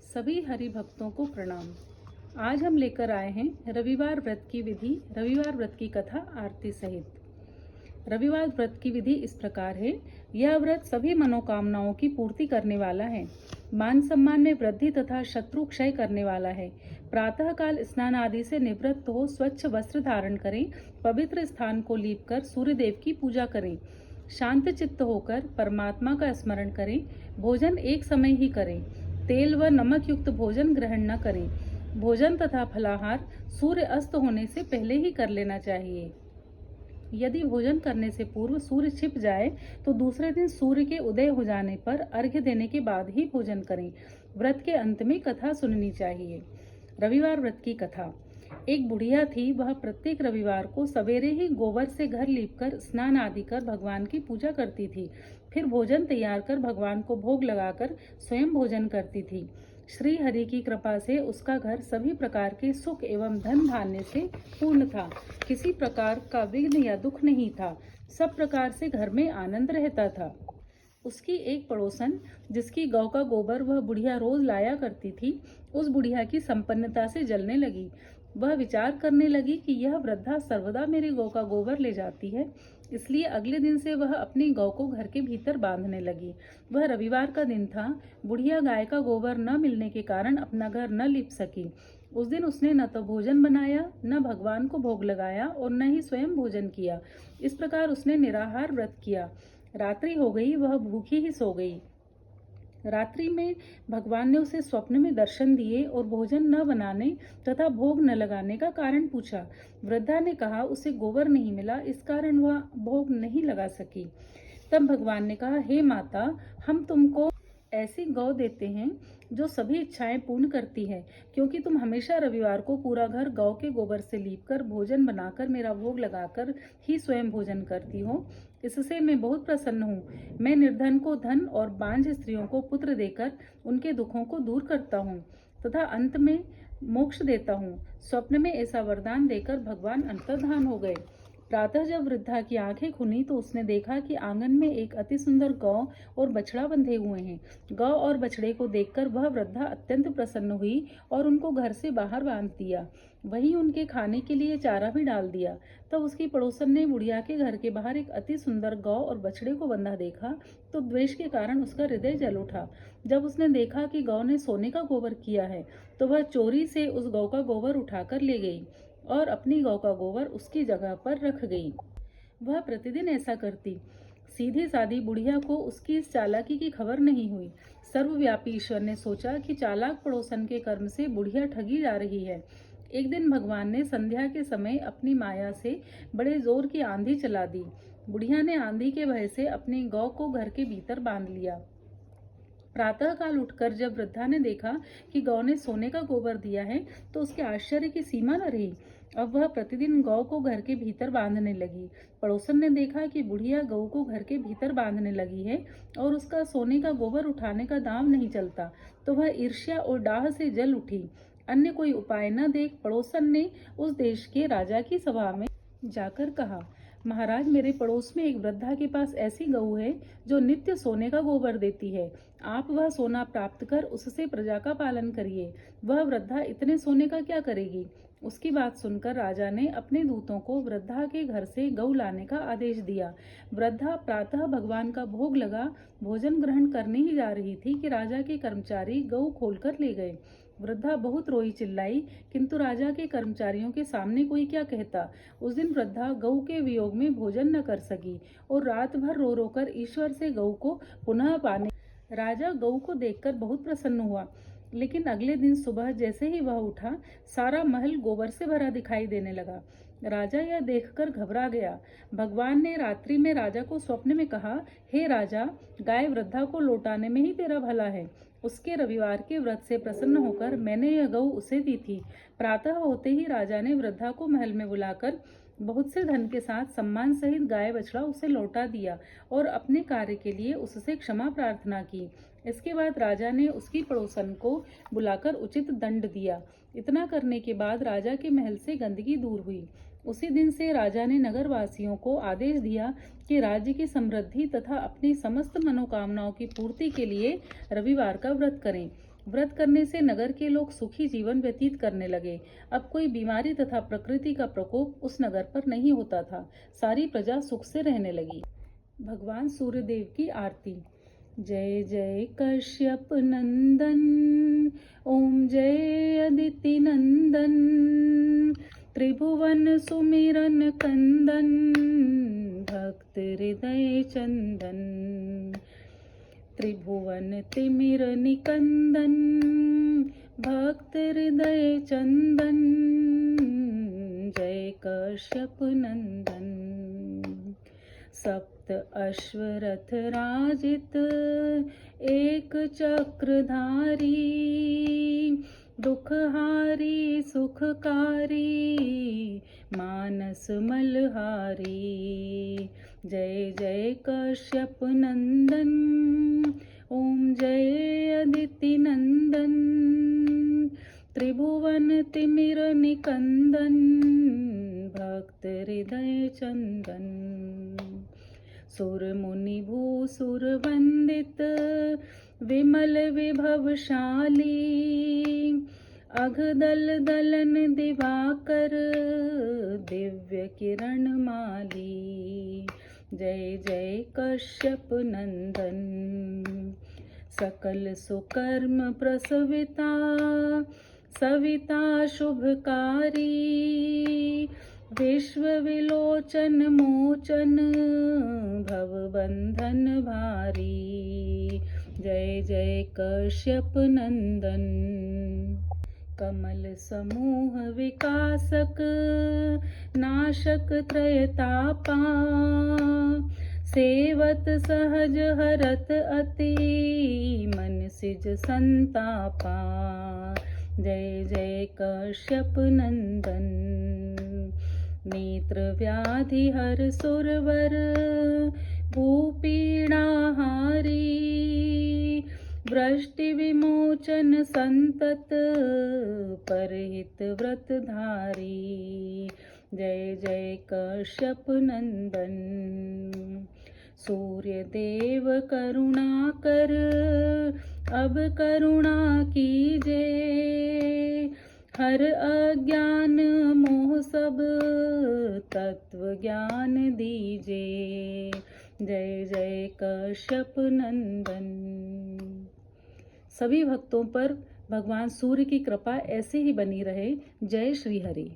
सभी हरि भक्तों को प्रणाम। आज हम लेकर आए हैं रविवार व्रत की विधि, रविवार व्रत की कथा आरती सहित। रविवार व्रत की विधि इस प्रकार है। यह व्रत सभी मनोकामनाओं की पूर्ति करने वाला है, मान सम्मान में वृद्धि तथा शत्रु क्षय करने वाला है। प्रातः काल स्नान आदि से निवृत्त हो स्वच्छ वस्त्र धारण करें, पवित्र स्थान को लीप कर सूर्य देव की पूजा करें, शांत चित्त होकर परमात्मा का स्मरण करें। भोजन एक समय ही करें, तेल व नमक युक्त भोजन ग्रहण न करें। भोजन तथा फलाहार सूर्य अस्त होने से पहले ही कर लेना चाहिए। यदि भोजन करने से पूर्व सूर्य छिप जाए तो दूसरे दिन सूर्य के उदय हो जाने पर अर्घ्य देने के बाद ही भोजन करें। व्रत के अंत में कथा सुननी चाहिए। रविवार व्रत की कथा। एक बुढ़िया थी, वह प्रत्येक रविवार को सवेरे ही गोबर से घर लीपकर स्नान आदि कर भगवान की पूजा करती थी। फिर भोजन तैयार कर भगवान को भोग लगाकर स्वयं भोजन करती थी। श्री हरि की कृपा से उसका घर सभी प्रकार के सुख एवं धन धान्य से पूर्ण था। किसी प्रकार का विघ्न या दुख नहीं था। सब प्रकार से घर में आनंद रहता था। उसकी एक पड़ोसन, जिसकी गौ का गोबर वह बुढ़िया रोज लाया करती थी, उस बुढ़िया की संपन्नता से जलने लगी। वह विचार करने लगी कि यह वृद्धा सर्वदा मेरी गौ का गोबर ले जाती है, इसलिए अगले दिन से वह अपनी गौ को घर के भीतर बांधने लगी। वह रविवार का दिन था। बुढ़िया गाय का गोबर न मिलने के कारण अपना घर न लीप सकी। उस दिन उसने न तो भोजन बनाया, न भगवान को भोग लगाया और न ही स्वयं भोजन किया। इस प्रकार उसने निराहार व्रत किया। रात्रि हो गई, वह भूखी ही सो गई। रात्रि में भगवान ने उसे स्वप्न में दर्शन दिए और भोजन न बनाने तथा भोग न लगाने का कारण पूछा। वृद्धा ने कहा उसे गोबर नहीं मिला, इस कारण वह भोग नहीं लगा सकी। तब भगवान ने कहा, हे माता, हम तुमको ऐसी गौ देते हैं जो सभी इच्छाएं पूर्ण करती है, क्योंकि तुम हमेशा रविवार को पूरा घर गौ के गोबर से लीपकर भोजन बनाकर मेरा भोग लगाकर ही स्वयं भोजन करती हो। इससे मैं बहुत प्रसन्न हूँ। मैं निर्धन को धन और बांझ स्त्रियों को पुत्र देकर उनके दुखों को दूर करता हूँ तथा अंत में मोक्ष देता हूँ। स्वप्न में ऐसा वरदान देकर भगवान अंतर्धान हो गए। प्रातः जब वृद्धा की आंखें खुली तो उसने देखा कि आंगन में एक अति सुंदर गौ और बछड़ा बंधे हुए हैं। गौ और बछड़े को देखकर वह वृद्धा अत्यंत प्रसन्न हुई और उनको घर से बाहर बांध दिया। वहीं उनके खाने के लिए चारा भी डाल दिया। तब उसकी पड़ोसन ने बुढ़िया के घर के बाहर एक अति सुंदर गौ और बछड़े को बंधा देखा तो द्वेष के कारण उसका हृदय जल उठा। जब उसने देखा कि गौ ने सोने का गोबर किया है तो वह चोरी से उस गौ का गोबर उठाकर ले गई और अपनी गौ का गोबर उसकी जगह पर रख गई। वह प्रतिदिन ऐसा करती। सीधी सादी बुढ़िया को उसकी इस चालाकी की खबर नहीं हुई। सर्वव्यापी ईश्वर ने सोचा कि चालाक पड़ोसन के कर्म से बुढ़िया ठगी जा रही है। एक दिन भगवान ने संध्या के समय अपनी माया से बड़े जोर की आंधी चला दी। बुढ़िया ने आंधी के भय से अपनी गौ को घर के भीतर बांध लिया। प्रातः काल उठकर जब वृद्धा ने देखा कि गौ ने सोने का गोबर दिया है तो उसके आश्चर्य की सीमा न रही। अब वह प्रतिदिन गौ को घर के भीतर बांधने लगी। पड़ोसन ने देखा कि बुढ़िया गौ को घर के भीतर बांधने लगी है और उसका सोने का गोबर उठाने का दाम नहीं चलता, तो वह ईर्ष्या और डाह से जल उठी। अन्य कोई उपाय न देख पड़ोसन ने उस देश के राजा की सभा में जाकर कहा, महाराज, मेरे पड़ोस में एक वृद्धा के पास ऐसी गऊ है जो नित्य सोने का गोबर देती है। आप वह सोना प्राप्त कर उससे प्रजा का पालन करिए। वह वृद्धा इतने सोने का क्या करेगी? उसकी बात सुनकर राजा ने अपने दूतों को वृद्धा के घर से गऊ लाने का आदेश दिया। वृद्धा प्रातः भगवान का भोग लगा भोजन ग्रहण करने ही जा रही थी कि राजा के कर्मचारी गऊ खोलकर ले गए। वृद्धा बहुत रोई चिल्लाई, किंतु राजा के कर्मचारियों के सामने कोई क्या कहता। उस दिन वृद्धा गऊ के वियोग में भोजन न कर सकी और रात भर रो रो कर ईश्वर से गऊ को पुनः पाने। राजा गऊ को देखकर बहुत प्रसन्न हुआ, लेकिन अगले दिन सुबह जैसे ही वह उठा, सारा महल गोबर से भरा दिखाई देने लगा। राजा यह देखकर घबरा गया। भगवान ने रात्रि में राजा को स्वप्न में कहा, हे राजा, गाय वृद्धा को लौटाने में ही तेरा भला है। उसके रविवार के व्रत से प्रसन्न होकर मैंने यह गऊ उसे दी थी। प्रातः होते ही राजा ने वृद्धा को महल में बुलाकर बहुत से धन के साथ सम्मान सहित गाय बछड़ा उसे लौटा दिया और अपने कार्य के लिए उससे क्षमा प्रार्थना की। इसके बाद राजा ने उसकी पड़ोसन को बुलाकर उचित दंड दिया। इतना करने के बाद राजा के महल से गंदगी दूर हुई। उसी दिन से राजा ने नगर वासियों को आदेश दिया कि राज्य की समृद्धि तथा अपनी समस्त मनोकामनाओं की पूर्ति के लिए रविवार का व्रत करें। व्रत करने से नगर के लोग सुखी जीवन व्यतीत करने लगे। अब कोई बीमारी तथा प्रकृति का प्रकोप उस नगर पर नहीं होता था। सारी प्रजा सुख से रहने लगी। भगवान सूर्यदेव की आरती। जय जय कश्यप नंदन, ओम जय अदिति नंदन, त्रिभुवन सुमिरन कंदन, भक्त हृदय चंदन, त्रिभुवन तिमिर निकंदन, भक्त हृदय चंदन, जय कश्यप नंदन। सप्त अश्वरथ राजित एक चक्रधारी, दुखहारी सुखकारी, मानस मलहारी, जय जय कश्यप नंदन, ओम जय अदिति नंदन, त्रिभुवन तिमिर निकंदन, भक्त हृदय चंदन। सुर मुनि भूसुर वंदित विमल विभवशाली, अघदल दलन दिवाकर, दिव्य किरण माली, जय जय कश्यप नंदन। सकल सुकर्म प्रसविता, सविता शुभकारी, विश्व विलोचन मोचन, भव बंधन भारी, जय जय कश्यप नंदन। कमल समूह विकासक, नाशक त्रयतापा, सेवत सहज हरत अति, मन सिज संतापा, जय जय कश्यप नंदन। नेत्र व्याधि हर सुरवर, भूपीड़ा हारी, वृष्टि विमोचन संतत, परहित व्रतधारी, जय जय कश्यप नंदन। सूर्य देव करुणा कर, अब करुणा कीजे, हर अज्ञान मोह सब, तत्व ज्ञान दीजे, जय जय कश्यप नंदन। सभी भक्तों पर भगवान सूर्य की कृपा ऐसे ही बनी रहे। जय श्री हरि।